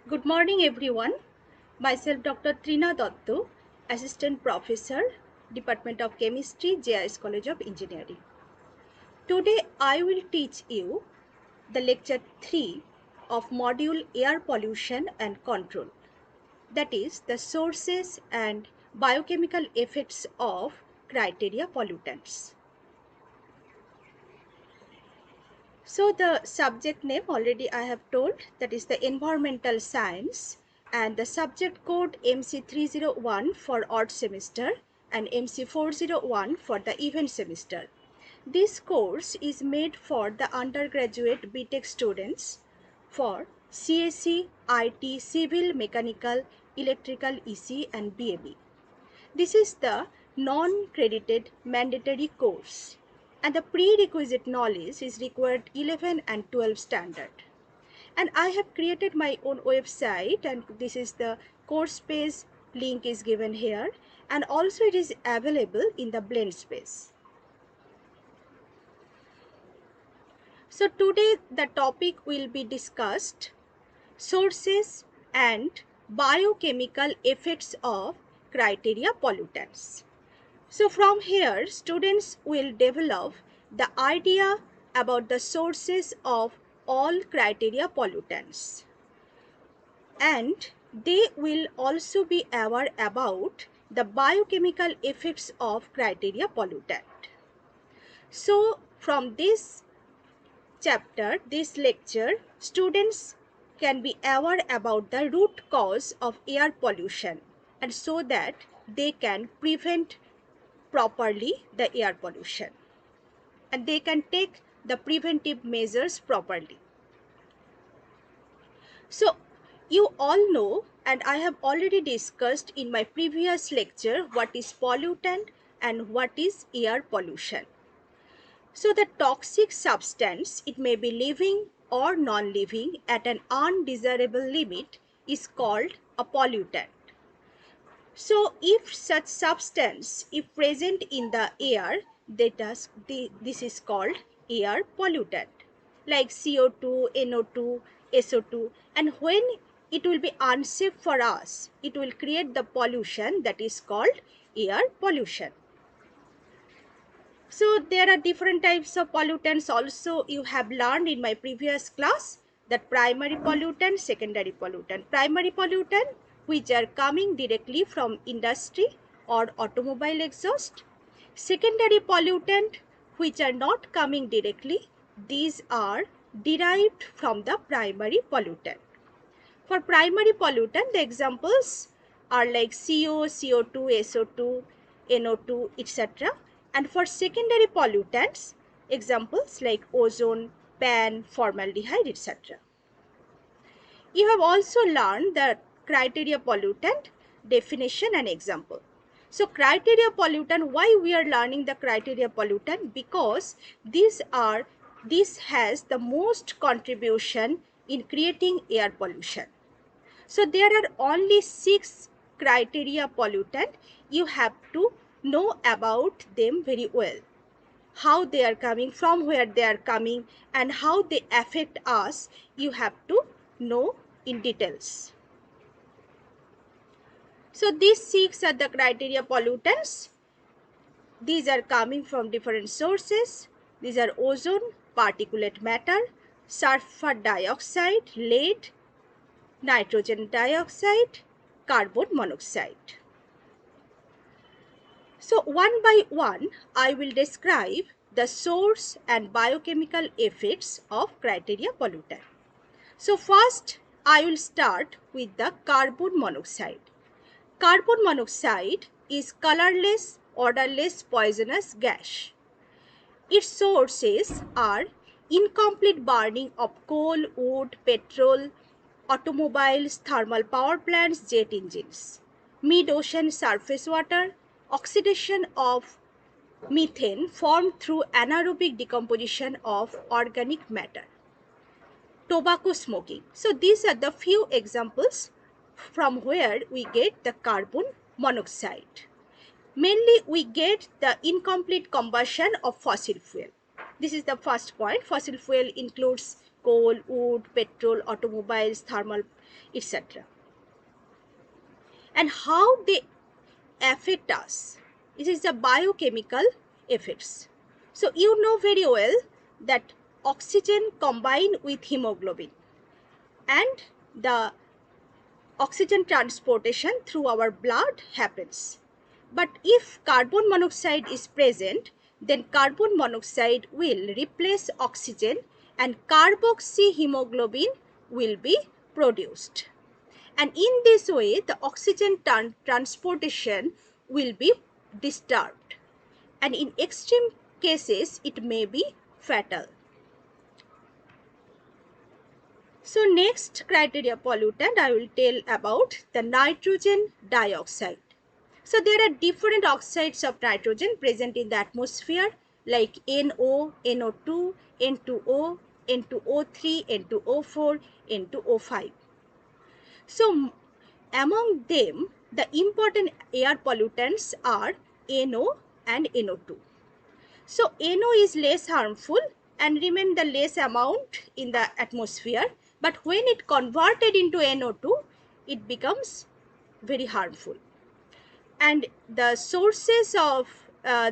Good morning, everyone. Myself, Dr. Trina Dotto, Assistant Professor, Department of Chemistry, JIS College of Engineering. Today, I will teach you the lecture 3 of module Air Pollution and Control. That is, the sources and biochemical effects of criteria pollutants. So the subject name already I have told, that is the environmental science, and the subject code MC301 for odd semester and MC401 for the even semester. This course is made for the undergraduate BTech students for CSE, IT, Civil, Mechanical, Electrical, EC and BAB. This is the non-credited mandatory course, and the prerequisite knowledge is required 11 and 12 standard. And I have created my own website, and this is the course page, link is given here, and also it is available in the blend space. So today the topic will be discussed sources and biochemical effects of criteria pollutants. So from here, students will develop the idea about the sources of all criteria pollutants, and they will also be aware about the biochemical effects of criteria pollutant. So from this chapter, this lecture, students can be aware about the root cause of air pollution, and so that they can prevent properly the air pollution, and they can take the preventive measures properly. So you all know, and I have already discussed in my previous lecture, what is pollutant and what is air pollution. So the toxic substance, it may be living or non-living at an undesirable limit, is called a pollutant. So if such substance is present in the air, this is called air pollutant, like CO2, NO2, SO2, and when it will be unsafe for us, it will create the pollution that is called air pollution. So there are different types of pollutants also you have learned in my previous class, that primary pollutant, secondary pollutant. Primary pollutant, which are coming directly from industry or automobile exhaust. Secondary pollutant, which are not coming directly, these are derived from the primary pollutant. For primary pollutant, the examples are like CO, CO2, SO2, NO2, etc. And for secondary pollutants, examples like ozone, PAN, formaldehyde, etc. You have also learned the criteria pollutant definition and example. So criteria pollutant, why we are learning the criteria pollutant? Because this has the most contribution in creating air pollution. So there are only 6 criteria pollutant. You have to know about them very well. How they are coming, from where they are coming, and how they affect us, you have to know in details. So these 6 are the criteria pollutants. These are coming from different sources. These are ozone, particulate matter, sulfur dioxide, lead, nitrogen dioxide, carbon monoxide. So one by one, I will describe the source and biochemical effects of criteria pollutant. So first, I will start with the carbon monoxide. Carbon monoxide is colorless, odorless, poisonous gas. Its sources are incomplete burning of coal, wood, petrol, automobiles, thermal power plants, jet engines, mid-ocean surface water, oxidation of methane formed through anaerobic decomposition of organic matter, tobacco smoking. So these are the few examples from where we get the carbon monoxide. Mainly we get the incomplete combustion of fossil fuel. This is the first point. Fossil fuel includes coal, wood, petrol, automobiles, thermal, etc. And how they affect us. It is the biochemical effects. So you know very well that oxygen combine with hemoglobin and the oxygen transportation through our blood happens. But if carbon monoxide is present, then carbon monoxide will replace oxygen and carboxyhemoglobin will be produced. And in this way, the oxygen transportation will be disturbed. And in extreme cases, it may be fatal. So next criteria pollutant, I will tell about the nitrogen dioxide. So there are different oxides of nitrogen present in the atmosphere like NO, NO2, N2O, N2O3, N2O4, N2O5. So among them, the important air pollutants are NO and NO2. So NO is less harmful and remain the less amount in the atmosphere, but when it converted into NO2, it becomes very harmful. And the sources of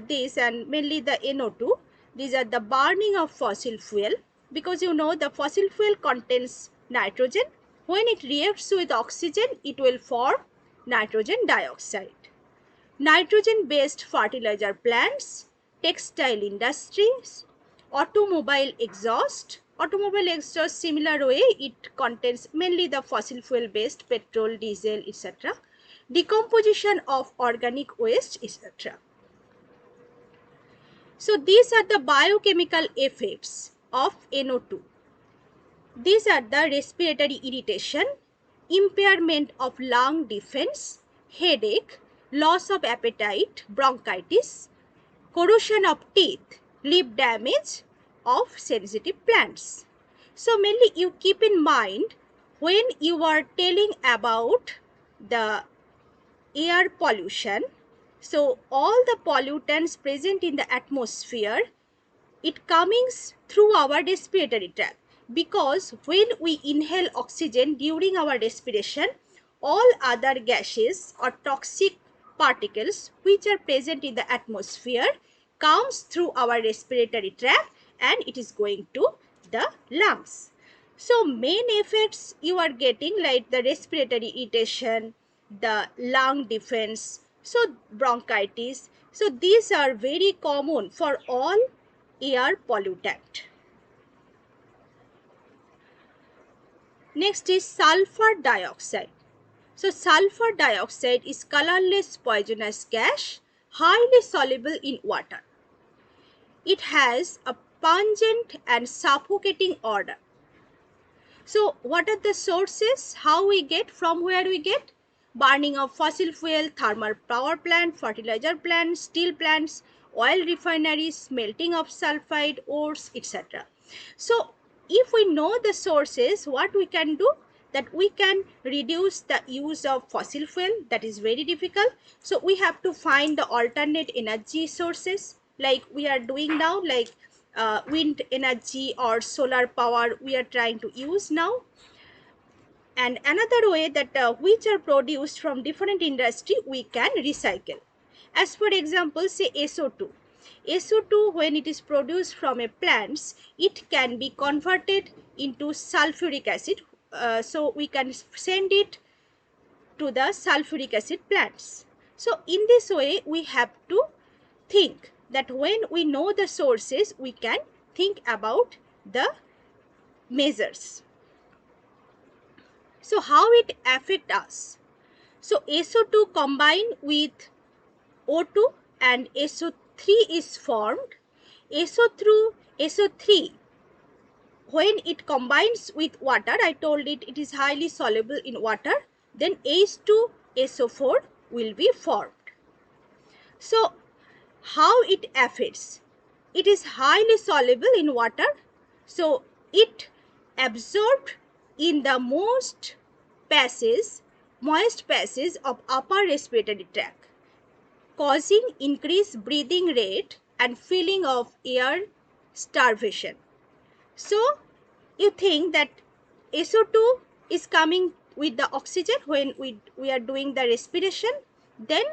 this, and mainly the NO2, these are the burning of fossil fuel, because you know the fossil fuel contains nitrogen. When it reacts with oxygen, it will form nitrogen dioxide. Nitrogen based fertilizer plants, textile industries, automobile exhaust. Automobile exhaust, similar way, it contains mainly the fossil fuel based petrol, diesel, etc. Decomposition of organic waste, etc. So these are the biochemical effects of NO2. These are the respiratory irritation, impairment of lung defense, headache, loss of appetite, bronchitis, corrosion of teeth, lip damage of sensitive plants. So mainly you keep in mind when you are telling about the air pollution, so all the pollutants present in the atmosphere, it comes through our respiratory tract, because when we inhale oxygen during our respiration, all other gases or toxic particles which are present in the atmosphere comes through our respiratory tract and it is going to the lungs. So main effects you are getting like the respiratory irritation, the lung defense, so bronchitis. So these are very common for all air pollutant. Next is sulfur dioxide. So sulfur dioxide is colorless poisonous gas, highly soluble in water. It has a pungent and suffocating odor. So what are the sources? How we get, from where we get? Burning of fossil fuel, thermal power plant, fertilizer plants, steel plants, oil refineries, smelting of sulfide ores, etc. So if we know the sources, what we can do? That we can reduce the use of fossil fuel. That is very difficult. So we have to find the alternate energy sources like we are doing now, like wind energy or solar power we are trying to use now. And another way that which are produced from different industry we can recycle. As for example, say SO2. SO2, when it is produced from a plants, it can be converted into sulfuric acid. So we can send it to the sulfuric acid plants. So in this way, we have to think that when we know the sources, we can think about the measures. So how it affect us? So SO2 combine with O2 and SO3 is formed. SO3 when it combines with water, I told it is highly soluble in water, then H2SO4 will be formed. So how it affects? It is highly soluble in water, so it absorbed in the moist passage of upper respiratory tract, causing increased breathing rate and feeling of air starvation. So you think that SO2 is coming with the oxygen when we are doing the respiration, then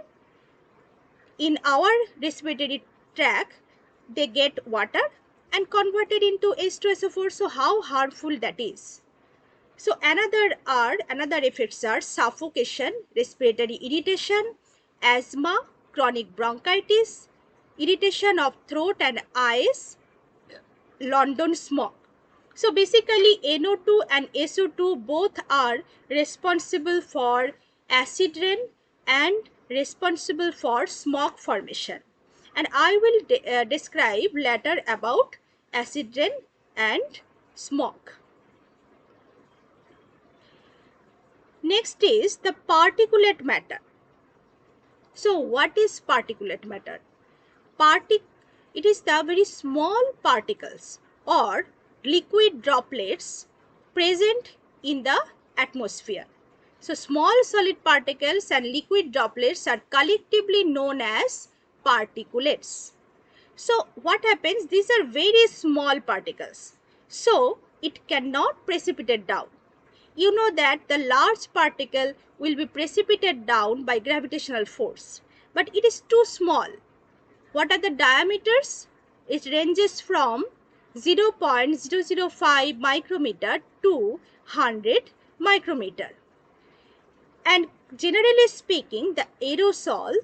in our respiratory tract they get water and converted into H2SO4. So how harmful that is. So another effects are suffocation, respiratory irritation, asthma, chronic bronchitis, irritation of throat and eyes, London smog. So basically NO2 and SO2 both are responsible for acid rain and responsible for smog formation. And I will describe later about acid rain and smog. Next is the particulate matter. So what is particulate matter? It is the very small particles or liquid droplets present in the atmosphere. So small solid particles and liquid droplets are collectively known as particulates. So what happens? These are very small particles. So it cannot precipitate down. You know that the large particle will be precipitated down by gravitational force, but it is too small. What are the diameters? It ranges from 0.005 micrometer to 100 micrometer. And generally speaking, the aerosol,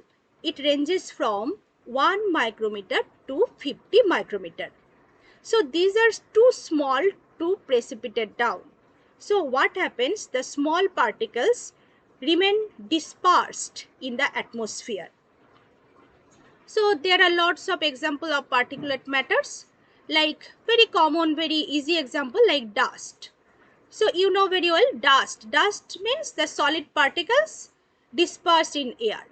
it ranges from 1 micrometer to 50 micrometer. So these are too small to precipitate down. So what happens? The small particles remain dispersed in the atmosphere. So there are lots of examples of particulate matters, like very common, very easy example like dust. So you know very well dust. Dust means the solid particles dispersed in air.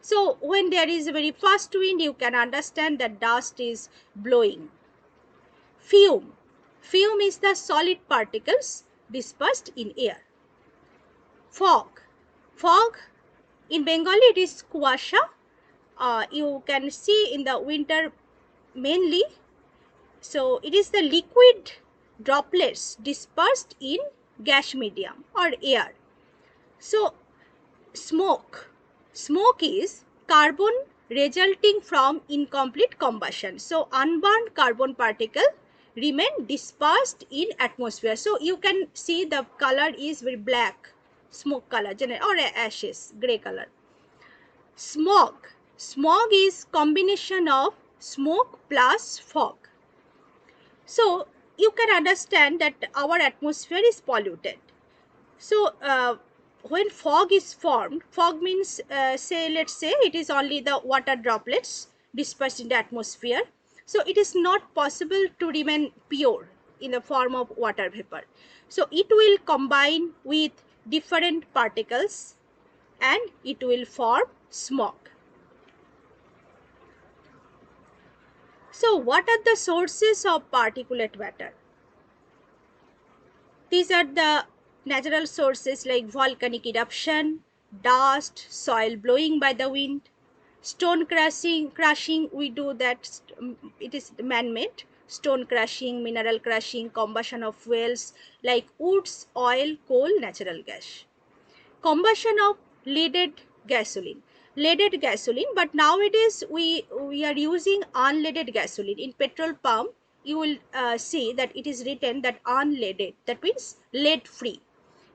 So when there is a very fast wind, you can understand that dust is blowing. Fume. Fume is the solid particles dispersed in air. Fog. Fog, in Bengali it is kuasha. You can see in the winter mainly. So it is the liquid droplets dispersed in gas medium or air. So smoke. Smoke is carbon resulting from incomplete combustion. So unburned carbon particle remain dispersed in atmosphere. So you can see the color is very black, smoke color or ashes, gray color. Smog. Smog is combination of smoke plus fog. So you can understand that our atmosphere is polluted. So when fog is formed, fog means let's say it is only the water droplets dispersed in the atmosphere. So it is not possible to remain pure in the form of water vapor. So it will combine with different particles and it will form smog. So what are the sources of particulate matter? These are the natural sources like volcanic eruption, dust, soil blowing by the wind, stone crushing, we do that, it is man-made, stone crushing, mineral crushing, combustion of fuels like woods, oil, coal, natural gas. Combustion of leaded gasoline. Leaded gasoline, but nowadays we are using unleaded gasoline. In petrol pump, you will see that it is written that unleaded, that means lead free.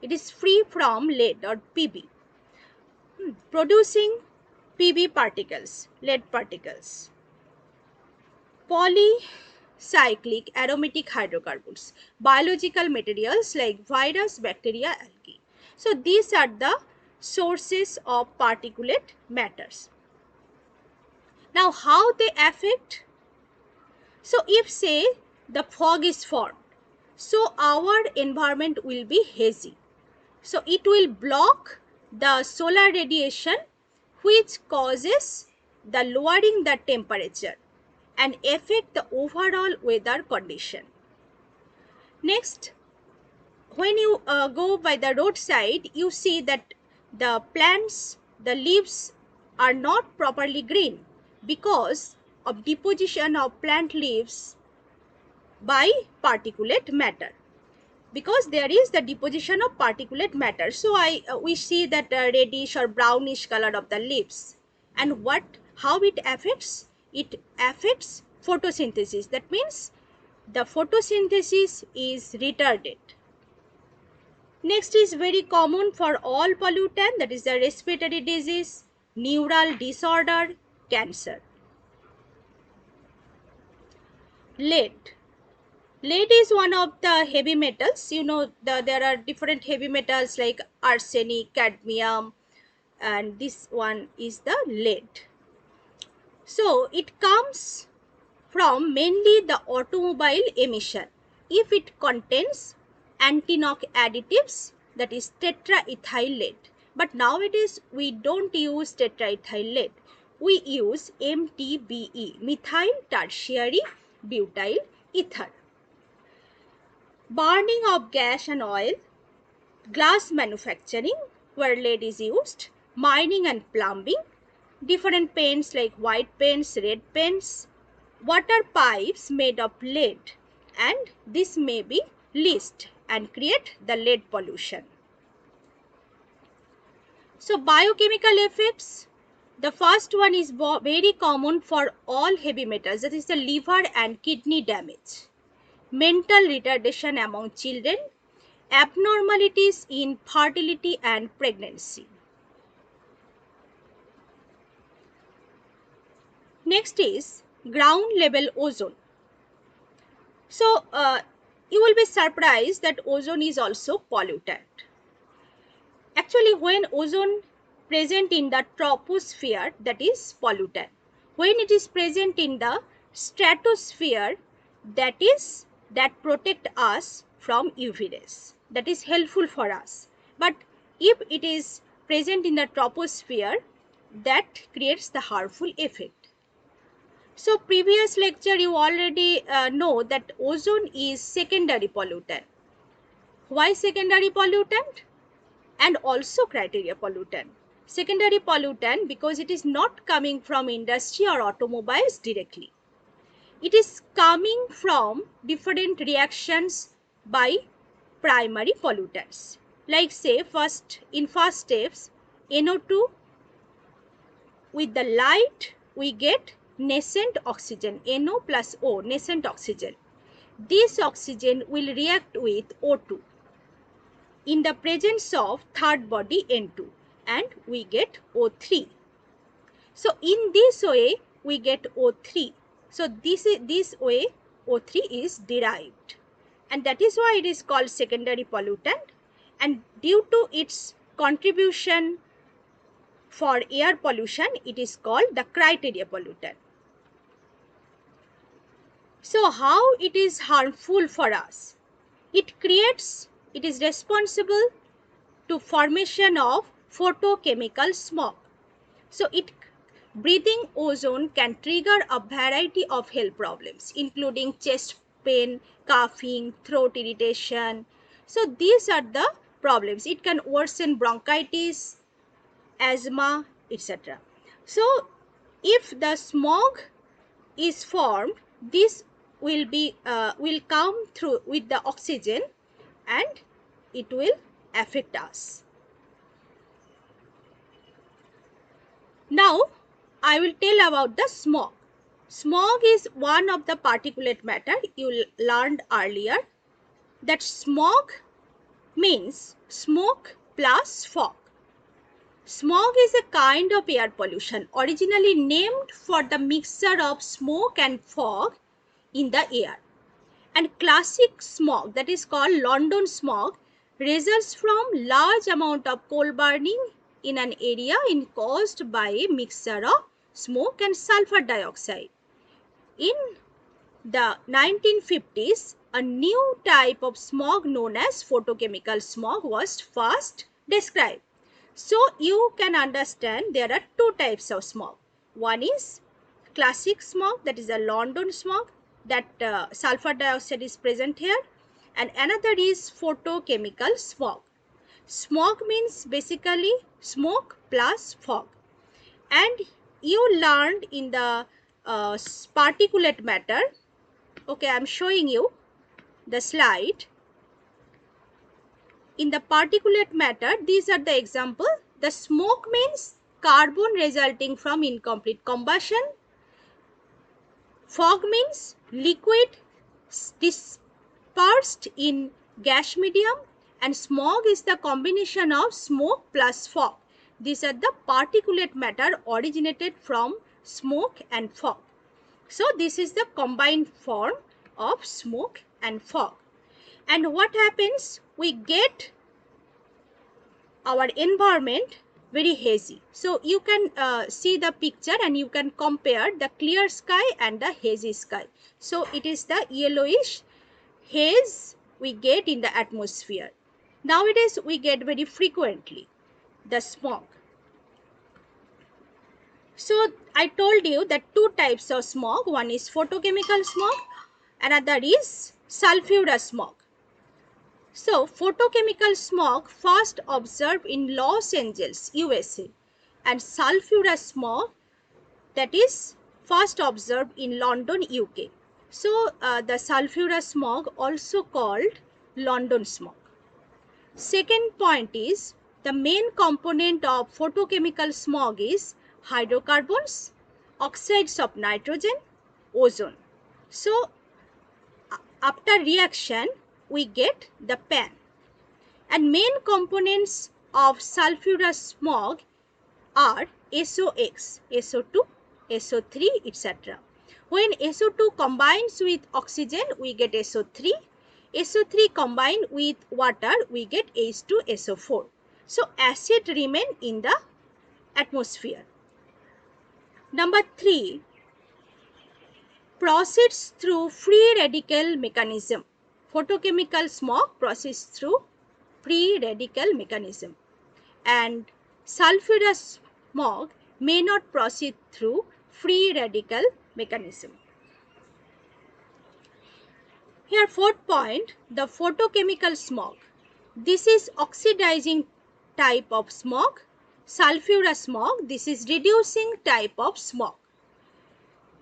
It is free from lead or PB. Producing PB particles, lead particles. Polycyclic aromatic hydrocarbons, biological materials like virus, bacteria, algae. So these are the sources of particulate matters. Now how they affect? So if say the fog is formed, so our environment will be hazy. So it will block the solar radiation which causes the lowering the temperature and affect the overall weather condition. Next, when you go by the roadside, you see that the plants, the leaves are not properly green because of deposition of plant leaves by particulate matter, because there is the deposition of particulate matter. So we see that reddish or brownish color of the leaves. And how it affects? It affects photosynthesis. That means the photosynthesis is retarded. Next is very common for all pollutant, that is the respiratory disease, neural disorder, cancer. Lead. Lead is one of the heavy metals. You know, there are different heavy metals like arsenic, cadmium, and this one is the lead. So it comes from mainly the automobile emission. If it contains anti-knock additives, that is tetraethyl lead. But nowadays we don't use tetraethyl lead. We use MTBE, methyl tertiary butyl ether. Burning of gas and oil, glass manufacturing where lead is used, mining and plumbing, different paints like white paints, red paints, water pipes made of lead, and this may be leached and create the lead pollution. So biochemical effects, the first one is very common for all heavy metals, that is the liver and kidney damage, mental retardation among children, abnormalities in fertility and pregnancy. Next is ground level ozone. So you will be surprised that ozone is also pollutant. Actually, when ozone present in the troposphere, that is pollutant. When it is present in the stratosphere, that protect us from UV rays. That is helpful for us. But if it is present in the troposphere, that creates the harmful effect. So previous lecture you already know that ozone is secondary pollutant. Why secondary pollutant? And also criteria pollutant. Secondary pollutant because it is not coming from industry or automobiles directly. It is coming from different reactions by primary pollutants. Like say in first steps, NO2, with the light we get nascent oxygen, NO plus O, nascent oxygen. This oxygen will react with O2 in the presence of third body N2 and we get O3. So in this way we get O3. So this way O3 is derived, and that is why it is called secondary pollutant, and due to its contribution for air pollution it is called the criteria pollutant. So how it is harmful for us? It is responsible to formation of photochemical smog. So breathing ozone can trigger a variety of health problems including chest pain, coughing, throat irritation. So these are the problems. It can worsen bronchitis, asthma, etc. So if the smog is formed, this will come through with the oxygen and it will affect us. Now I will tell about the smog. Smog is one of the particulate matter you learned earlier. That smog means smoke plus fog. Smog is a kind of air pollution originally named for the mixture of smoke and fog in the air. And classic smog, that is called London smog, results from large amount of coal burning in an area caused by a mixture of smoke and sulfur dioxide. In the 1950s, a new type of smog known as photochemical smog was first described. So you can understand there are two types of smog. One is classic smog, that is a London smog, that sulfur dioxide is present here, and another is photochemical smog. Smog means basically smoke plus fog. And you learned in the particulate matter Okay, I am showing you the slide. In the particulate matter, these are the example. The smoke means carbon resulting from incomplete combustion. Fog means liquid dispersed in gas medium, and smog is the combination of smoke plus fog. These are the particulate matter originated from smoke and fog. So this is the combined form of smoke and fog. And what happens? We get our environment very hazy. So you can see the picture and you can compare the clear sky and the hazy sky. So it is the yellowish haze we get in the atmosphere. Nowadays we get very frequently the smog. So I told you that two types of smog. One is photochemical smog, another is sulfurous smog. So, photochemical smog first observed in Los Angeles, USA, and sulfurous smog that is first observed in London, UK. So, the sulfurous smog also called London smog. Second point is the main component of photochemical smog is hydrocarbons, oxides of nitrogen, ozone. So, after reaction, we get the PAN. And main components of sulfurous smog are SOx, SO2, SO3, etc. When SO2 combines with oxygen, we get SO3. SO3 combined with water, we get H2SO4. So, acid remain in the atmosphere. Number 3, proceeds through free radical mechanism. Photochemical smog proceeds through free radical mechanism, and sulfurous smog may not proceed through free radical mechanism. Here, fourth point, the photochemical smog. This is oxidizing type of smog. Sulfurous smog, this is reducing type of smog.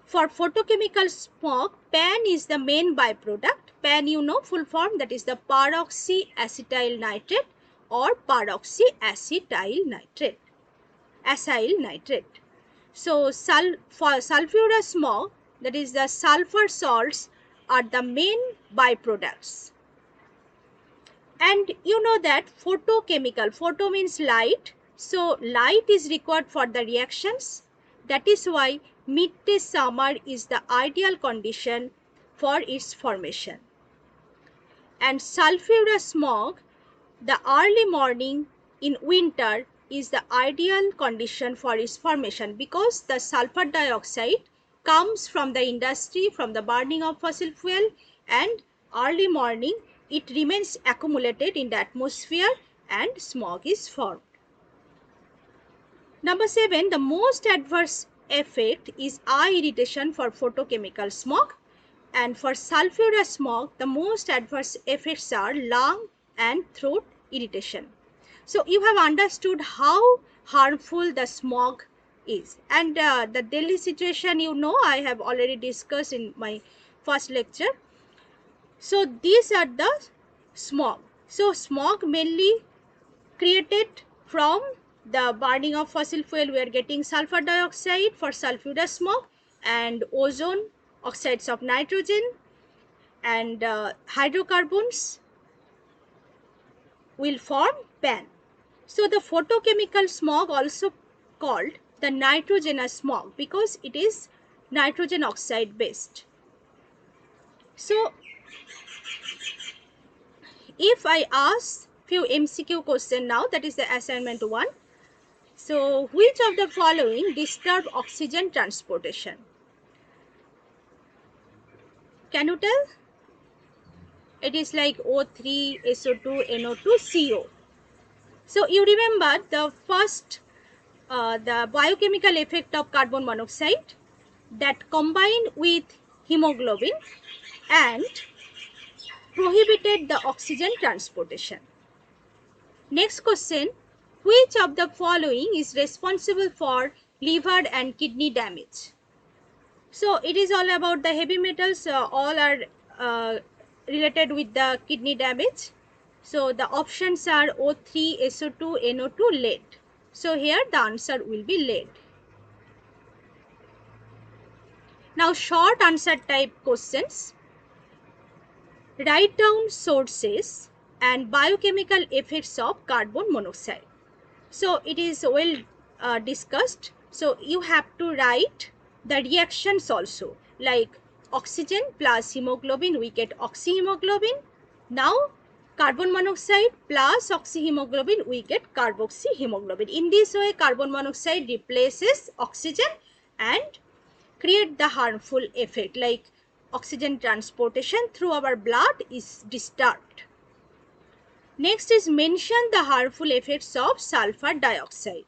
For photochemical smog, PAN is the main byproduct. PAN, you know, full form, that is the peroxyacetyl nitrate or peroxyacetyl nitrate, acyl nitrate. So, for sulfurous smog, that is the sulfur salts are the main byproducts. And you know that photochemical, photo means light. So, light is required for the reactions. That is why midday summer is the ideal condition for its formation. And sulfurous smog, the early morning in winter is the ideal condition for its formation, because the sulfur dioxide comes from the industry, from the burning of fossil fuel, and early morning it remains accumulated in the atmosphere and smog is formed. Number 7, the most adverse effect is eye irritation for photochemical smog, and for sulfurous smog the most adverse effects are lung and throat irritation. So you have understood how harmful the smog is, and the Delhi situation, you know, I have already discussed in my first lecture. So these are the smog. So smog mainly created from the burning of fossil fuel. We are getting sulfur dioxide for sulfurous smog, and ozone, oxides of nitrogen, and hydrocarbons will form PAN. So the photochemical smog also called the nitrogenous smog because it is nitrogen oxide based. So if I ask few MCQ question now, that is the assignment 1. So which of the following disturb oxygen transportation? Can you tell? It is like O3, SO2, NO2, CO. So you remember the first, the biochemical effect of carbon monoxide that combined with hemoglobin and prohibited the oxygen transportation. Next question, which of the following is responsible for liver and kidney damage? So it is all about the heavy metals, all are related with the kidney damage. So the options are O3, SO2, NO2, lead. So here the answer will be lead. Now short answer type questions. Write down sources and biochemical effects of carbon monoxide. So it is well discussed. So you have to write the reactions also, like oxygen plus hemoglobin, we get oxyhemoglobin. Now carbon monoxide plus oxyhemoglobin, we get carboxyhemoglobin. In this way carbon monoxide replaces oxygen and create the harmful effect, like oxygen transportation through our blood is disturbed. Next is mention the harmful effects of sulfur dioxide.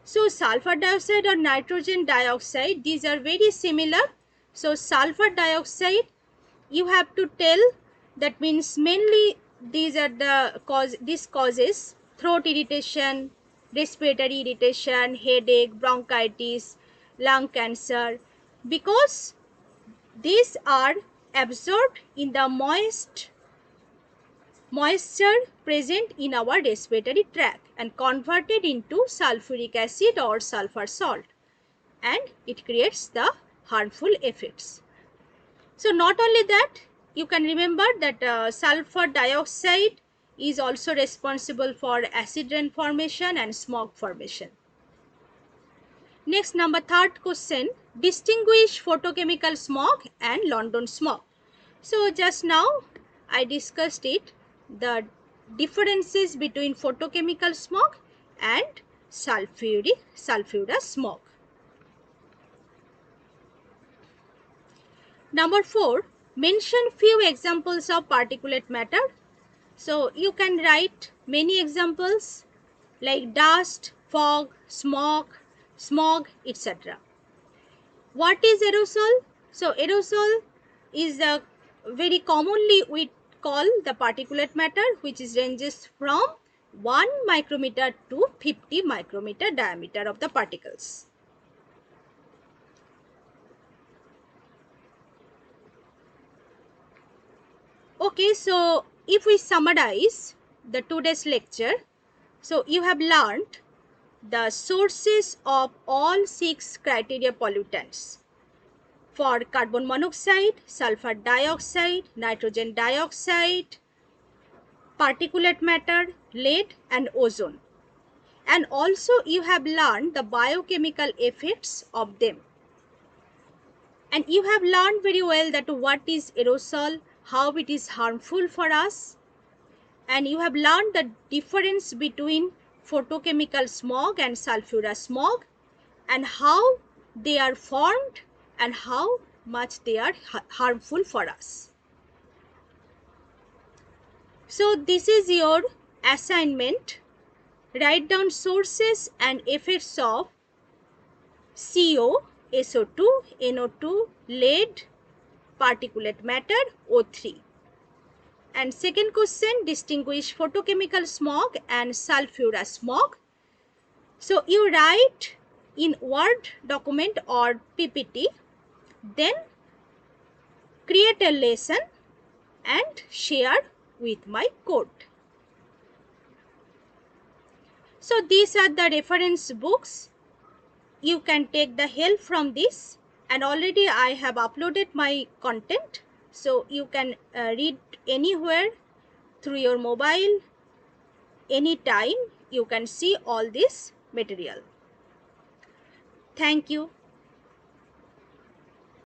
So sulfur dioxide or nitrogen dioxide, these are very similar. So sulfur dioxide, you have to tell, that means mainly these are the cause, this causes throat irritation, respiratory irritation, headache, bronchitis, lung cancer, because these are absorbed in the moisture present in our respiratory tract and converted into sulfuric acid or sulfur salt, and it creates the harmful effects. So not only that, you can remember that sulfur dioxide is also responsible for acid rain formation and smog formation. Next, number third question, distinguish photochemical smog and London smog. So just now I discussed it, the differences between photochemical smog and sulfurous smog. Number 4, mention few examples of particulate matter. So you can write many examples like dust, fog, smoke, smog, etc. What is aerosol? So aerosol is a very commonly we call the particulate matter, which is ranges from 1 micrometer to 50 micrometer diameter of the particles. Okay, so if we summarize the today's lecture, so you have learned the sources of all 6 criteria pollutants. For carbon monoxide, sulfur dioxide, nitrogen dioxide, particulate matter, lead and ozone. And also you have learned the biochemical effects of them. And you have learned very well that what is aerosol, how it is harmful for us. And you have learned the difference between photochemical smog and sulfurous smog, and how they are formed and how much they are harmful for us. So this is your assignment. Write down sources and effects of CO, SO2, NO2, lead, particulate matter, O3. And second question, distinguish photochemical smog and sulfurous smog. So you write in Word document or PPT, then create a lesson and share with my code. So these are the reference books. You can take the help from this, and already I have uploaded my content. So you can read anywhere through your mobile, anytime you can see all this material. Thank you.